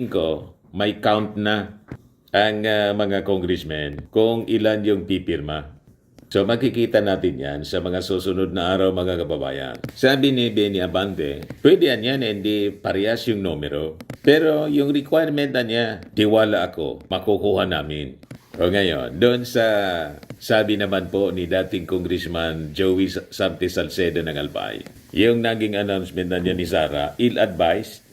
ko, may count na ang mga congressmen kung ilan yung pipirma. So makikita natin yan sa mga susunod na araw, mga kababayan. Sabi ni Benny Abante, pwede yan, hindi parehas yung numero. Pero yung requirement niya, tiwala ako, makukuha namin. O ngayon, doon sa sabi naman po ni dating Congressman Joey Sante Salcedo ng Albay, yung naging announcement na niya ni Sara, ill-advised.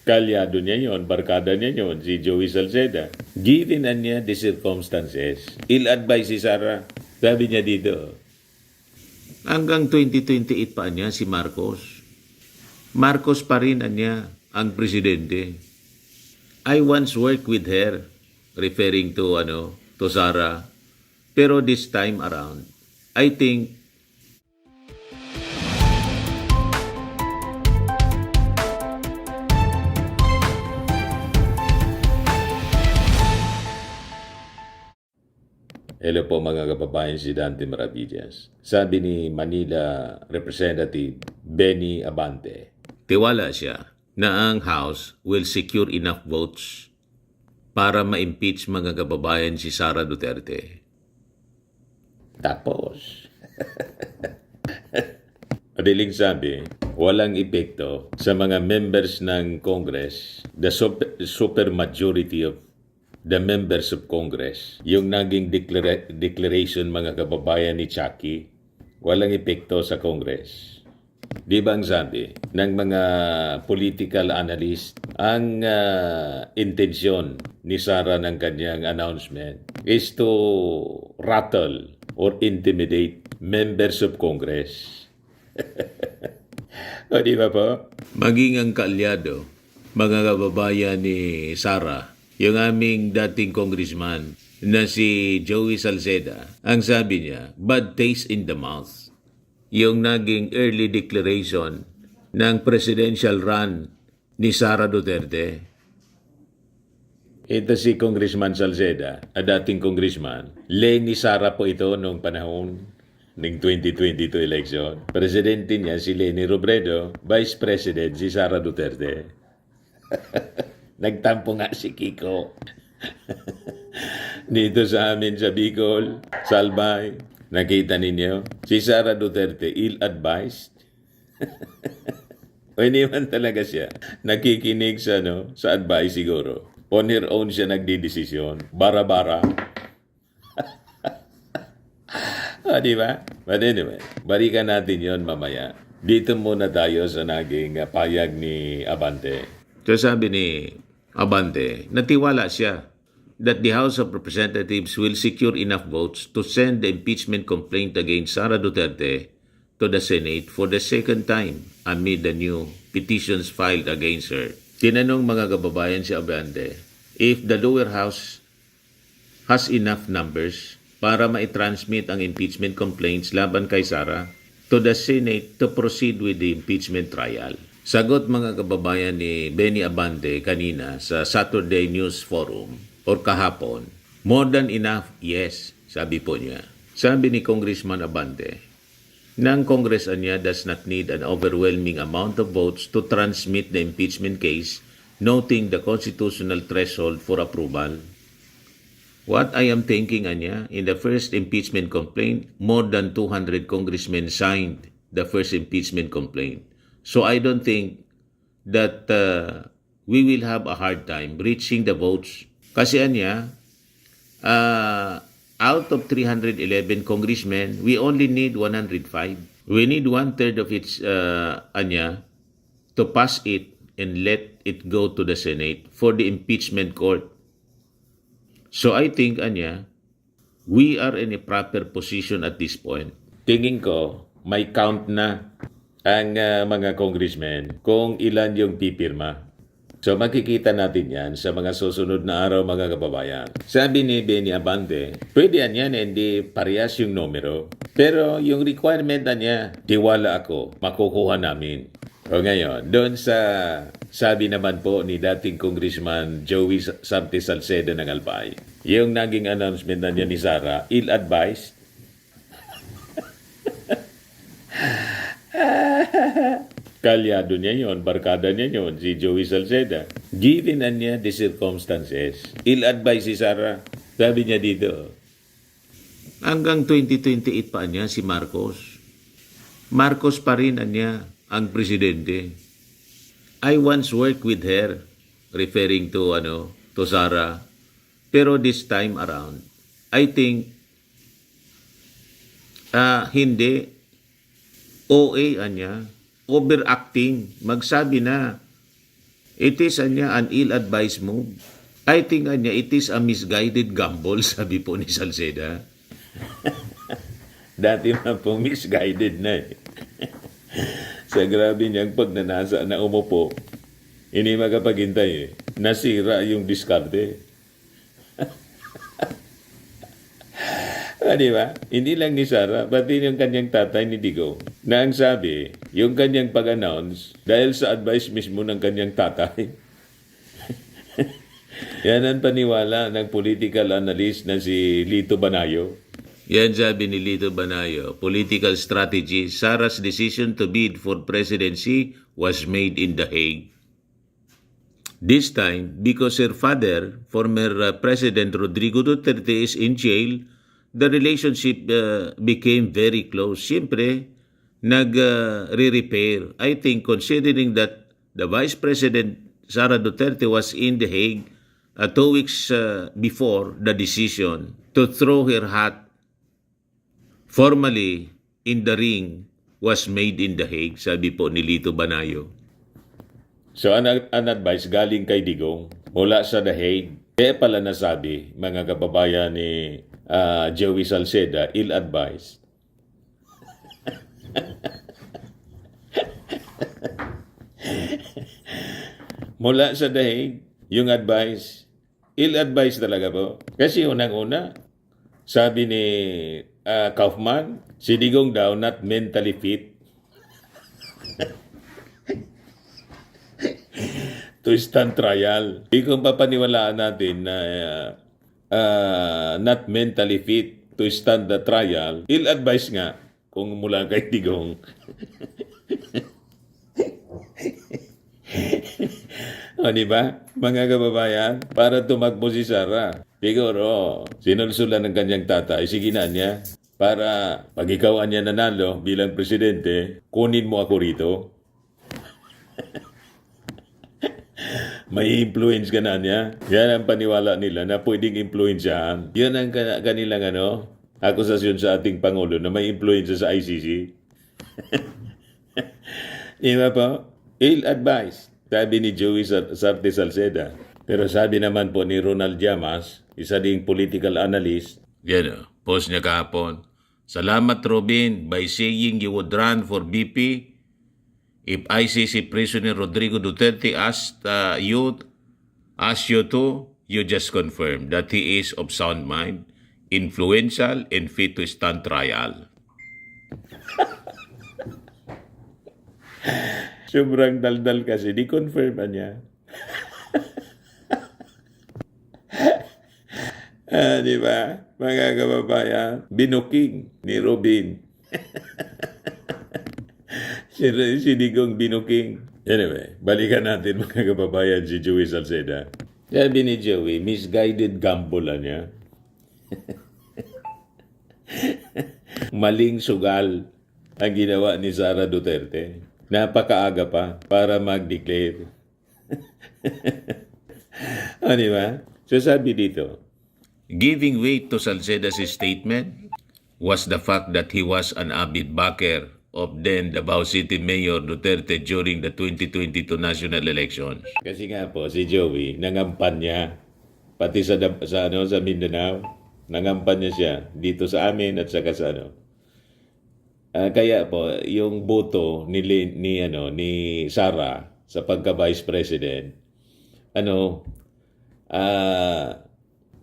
Kalyado niya yon, barkada niya yon, si Joey Salceda. Given niya the circumstances, ill-advise si Sara. Sabi niya dito, hanggang 2028 pa niya si Marcos. Marcos pa rin niya ang presidente. I once worked with her, referring to Sara. Pero this time around, I think hello po mga kababayan, si Dante Maravillas. Sabi ni Manila Representative Benny Abante, tiwala siya na ang House will secure enough votes para ma-impeach mga kababayan si Sara Duterte. Tapos, madaling sabi, walang epekto sa mga members ng Congress, the super majority of the members of Congress, yung naging declaration mga kababayan ni Chucky, walang epekto sa Congress. Di ba ang sabi ng mga political analyst, ang intensyon ni Sara ng kanyang announcement is to rattle or intimidate members of Congress. O di ba po? Maging ang kaalyado, mga kababayan ni Sara, yung aming dating congressman na si Joey Salceda, ang sabi niya, bad taste in the mouth. Yung naging early declaration ng presidential run ni Sara Duterte. Ito si Congressman Salceda, dating congressman. Ni Sara po ito noong panahon ng 2022 election. Presidente niya si Leni Robredo, Vice President si Sara Duterte. Nagtampo nga si Kiko. Dito sa amin sa Bicol, Salbay, nakita ninyo, si Sara Duterte ill-advised. O iniwan talaga siya. Nakikinig sa, sa advice siguro. On her own siya nagdidesisyon. Bara-bara. Di ba? But anyway, balikan natin yon mamaya. Dito muna tayo sa naging payag ni Abante. So sabi ni Abante, natiwala siya that the House of Representatives will secure enough votes to send the impeachment complaint against Sara Duterte to the Senate for the second time amid the new petitions filed against her. Tinanong mga kababayan si Abante if the lower house has enough numbers para ma-transmit ang impeachment complaints laban kay Sara to the Senate to proceed with the impeachment trial. Sagot mga kababayan ni Benny Abante kanina sa Saturday News Forum or kahapon, more than enough, yes, sabi po niya. Sabi ni Congressman Abante, ng Congress niya does not need an overwhelming amount of votes to transmit the impeachment case, noting the constitutional threshold for approval. What I am thinking niya, in the first impeachment complaint, more than 200 congressmen signed the first impeachment complaint. So I don't think that we will have a hard time reaching the votes. Kasi out of 311 congressmen, we only need 105. We need one-third of its to pass it and let it go to the Senate for the impeachment court. So I think we are in a proper position at this point. Tingin ko, may count na ang mga congressmen kung ilan yung pipirma. So makikita natin yan sa mga susunod na araw, mga kababayan. Sabi ni Benny Abante, pwede yan, hindi parehas yung numero. Pero yung requirement niya, tiwala ako, makukuha namin. O ngayon, doon sa sabi naman po ni dating Congressman Joey Sante Salcedo ng Albay, yung naging announcement na niya ni Sara, ill-advised. Kalyado niya yon, barkada niya yon, si Joey Salceda. Given na niya the circumstances, ill-advise si Sara. Sabi niya dito, hanggang 2028 pa niya si Marcos. Marcos pa rin niya ang presidente. I once worked with her, referring to Sara. Pero this time around, I think hindi. OA niya, overacting, magsabi na, it is an ill-advised move. I think it is a misguided gamble, sabi po ni Salceda. Dati man po misguided na eh. Sa grabe niyang pagnanasa na umupo, hindi makapaghintay eh. Nasira yung diskarte. Di ba? Hindi lang ni Sara, pati yung kanyang tatay ni Digong. Na ang sabi, yung kanyang pag-announce, dahil sa advice mismo ng kanyang tatay. Yan ang paniwala ng political analyst na si Lito Banayo. Yan sabi ni Lito Banayo, political strategy, Sara's decision to bid for presidency was made in The Hague. This time, because her father, former President Rodrigo Duterte, is in jail, the relationship became very close. Siyempre, nag-re-repair. I think considering that the Vice President Sara Duterte was in The Hague 2 weeks before the decision to throw her hat formally in the ring was made in The Hague, sabi po ni Lito Banayo. So, an advice galing kay Digong mula sa The Hague. Kaya pala nasabi, mga kababayan ni Joey Salceda, ill-advised. Mula sa The Hague, yung advice, ill-advised talaga po. Kasi unang-una, sabi ni Kaufman, si Digong daw not mentally fit to stand trial. Di kung papaniwalaan natin na not mentally fit to stand the trial, ill-advise nga kung mula kay Digong. O, di ba? Mga kababayan, para tumakbo si Sara, siguro, sinulsulan ng kanyang tatay, sige na niya, para pag ikaw niya nanalo bilang presidente, kunin mo ako rito. May influence ka na niya. Yan ang paniwala nila na pwedeng influensyahan. Yan ang kanilang akusasyon sa ating Pangulo na may influensya sa ICC. Diba po? Ill-advised, sabi ni Joey Sarte Salceda. Pero sabi naman po ni Ronald Llamas, isa ding political analyst, yan post niya kahapon, "Salamat Robin, by saying you would run for VP, if ICC Prisoner Rodrigo Duterte asked you to, you just confirm that he is of sound mind, influential, and fit to stand trial." Sobrang daldal kasi, di-confirm niya. Di ba? Mga kababayan, binuking ni Robin. Si Digong binuking. Anyway, balikan natin mga kababayan si Joey Salceda. Sabi ni Joey, misguided gamble niya. Maling sugal ang ginawa ni Sara Duterte. Napakaaga pa para mag-declare. Di ba? So sabi dito, giving weight to Salceda's statement was the fact that he was an avid backer of then Davao City Mayor Duterte during the 2022 national elections. Kasi nga po, si Joey, nangampanya, pati sa Mindanao, nangampanya siya dito sa amin at saka sa kaya po, yung boto ni Sara sa pagka-Vice President,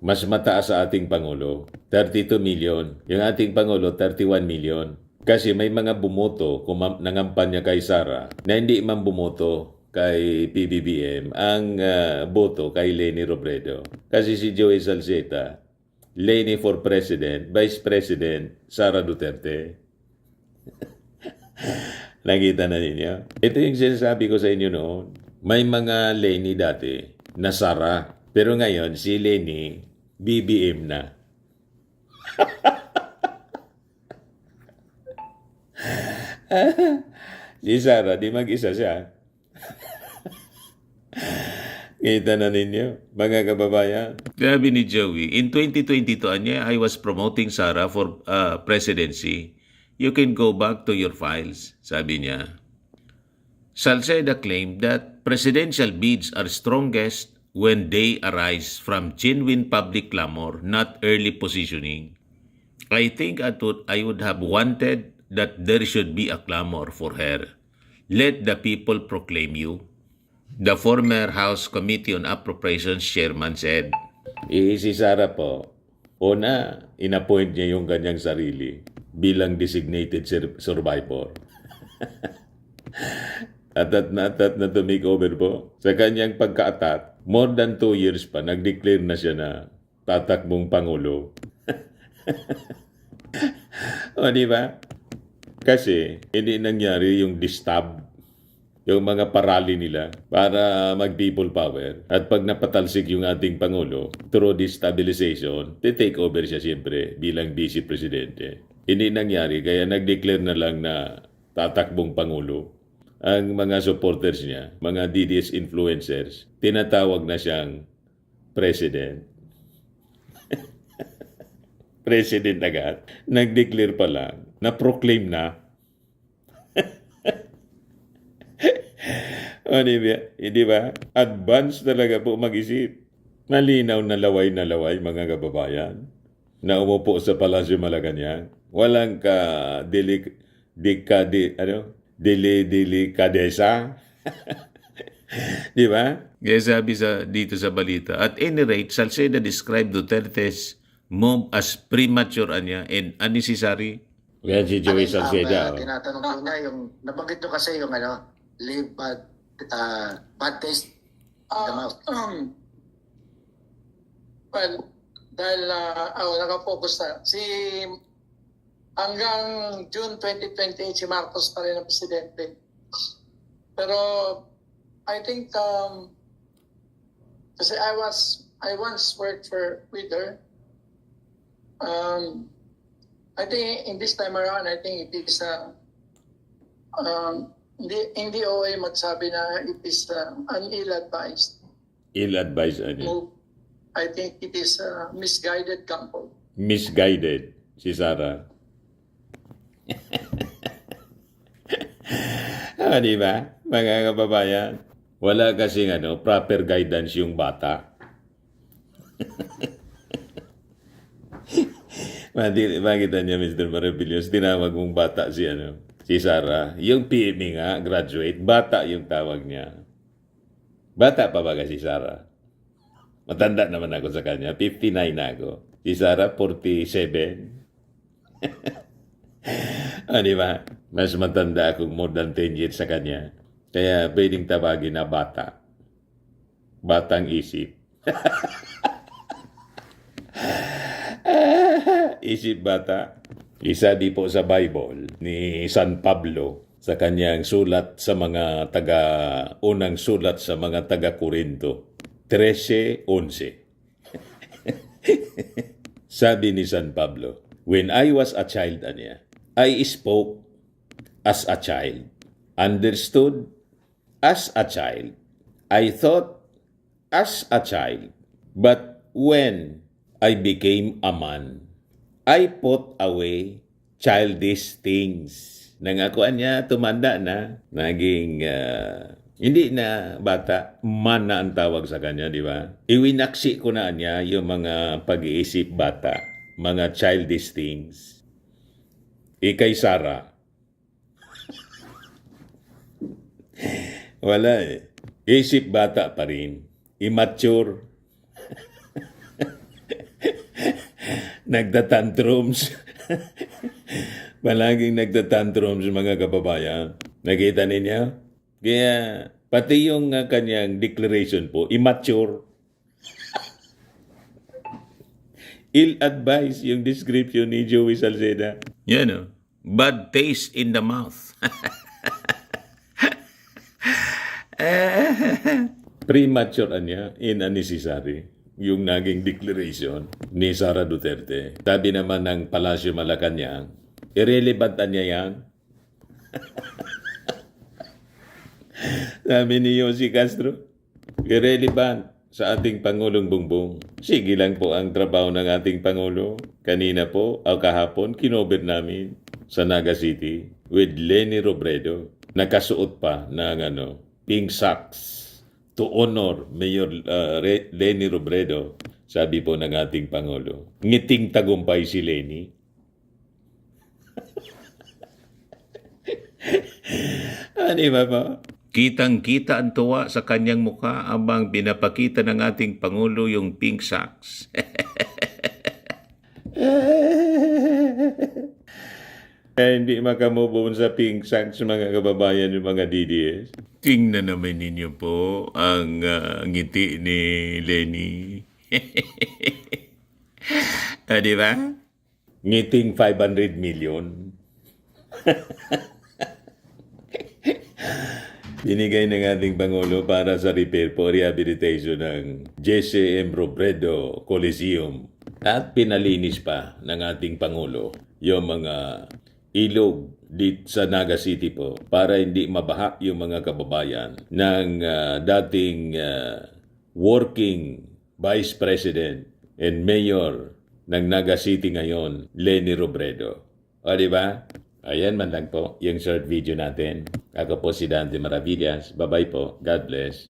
mas mataas sa ating Pangulo, 32 million. Yung ating Pangulo, 31 million. Kasi may mga bumoto kung nangampanya kay Sara na hindi man bumoto kay PBBM ang boto kay Leni Robredo. Kasi si Joey Salceda, Leni for President, Vice President, Sara Duterte. Nakita na ninyo? Ito yung sinasabi ko sa inyo noon. May mga Lenny dati na Sara. Pero ngayon, si Lenny, BBM na. Si Sara, di mag-isa siya. Kita na ninyo, mga kababayan. Sabi ni Joey, in 2022, anya, I was promoting Sara for presidency. You can go back to your files, sabi niya. Salceda claimed that presidential bids are strongest when they arise from genuine public clamor, not early positioning. I think I would have wanted that there should be a clamor for her. Let the people proclaim you. The former House Committee on Appropriations Chairman said, si Sara po, una, inappoint niya yung kanyang sarili bilang designated survivor. Atat na to make over po. Sa kanyang pagka-atat, more than 2 years pa, nag-declare na siya na tatakbong Pangulo. O, di ba? Kasi, hindi nangyari yung distab, yung mga parali nila para mag-people power. At pag napatalsik yung ating Pangulo, through destabilization, take over siya siyempre bilang vice presidente. Hindi nangyari, kaya nag-declare na lang na tatakbong Pangulo. Ang mga supporters niya, mga DDS influencers, tinatawag na siyang president. President agad. Nag-declare pa lang, na-proclaim na. O, di ba? Advance talaga po mag-isip. Malinaw na laway, mga kababayan, na umupo sa Palasyo Malacanang. Walang delikadesa. Di ba? Kaya sabi dito sa balita, at any rate, Salceda described Duterte's move as premature and unnecessary. Yan si Joey Salceda. Tinatanong ko niya, yung nabanggit nyo kasi yung leave bad taste in the mouth. Well, dahil nakafocus na. Hanggang June 2028, si Marcos pa rin ang presidente. Pero, I think, kasi I once worked with her. I think in this time around, I think it is hindi OA magsabi na it is an ill-advised move. I think it is misguided couple. Misguided si Sara. Di ba? Mga kababayan, wala kasing proper guidance yung bata. Makita niya, Mr. Maravillos, tinawag mong bata si Sara. Yung PME nga, graduate, bata yung tawag niya. Bata pa ba si Sara? Matanda naman ako sa kanya. 59 na ako. Si Sara, 47. Di ba? Mas matanda akong more than 10 years sa kanya. Kaya pwedeng tawagin na bata. Batang isip. Isip bata. Isa di po sa Bible ni San Pablo sa kanyang sulat sa mga unang sulat sa mga taga-Korinto. 13:11. Sabi ni San Pablo, when I was a child, I spoke as a child, understood as a child, I thought as a child, but when I became a man, I put away childish things. Nangakuan niya, tumanda na, naging hindi na bata, man na ang tawag sa kanya, di ba? Iwinaksi ko na niya yung mga pag-iisip bata, mga childish things. Kay Sara, wala Isip bata pa rin. Immature. Nagtatantrums. Palaging nagtatantrums mga kababayan. Nakita ninyo? Kaya pati yung kanyang declaration po, immature. Ill-advised yung description ni Joey Salceda. Yan o. Bad taste in the mouth. Premature niya, unnecessary, yung naging declaration ni Sara Duterte. Sabi naman ng Palasyo Malacanang, irrelevant niya yan. Sabi ni Yossi Castro, irrelevant sa ating Pangulong Bongbong. Sige lang po ang trabaho ng ating Pangulo. Kanina po, o kahapon, kinover namin sa Naga City with Leni Robredo. Nakasuot pa ng pink socks to honor Mayor Leni Robredo. Sabi po ng ating Pangulo, ngiting tagumpay si Leni. Ano ba po? Kitang-kita ang tuwa sa kanyang mukha abang pinapakita ng ating Pangulo yung pink socks. Hindi makamove on sa pink socks, mga kababayan, yung mga DDS. Tingnan naman ninyo po ang ngiti ni Leni. Di ba? Ngiting 500 million. Binigay ng ating Pangulo para sa repair po rehabilitation ng JCM Robredo Coliseum. At pinalinis pa ng ating Pangulo yung mga ilog dito sa Naga City po para hindi mabaha yung mga kababayan ng dating working Vice President and Mayor ng Naga City ngayon, Leni Robredo. O diba? Ayan man lang po yung short video natin. Ako po si Dante Maravillas. Bye-bye po. God bless.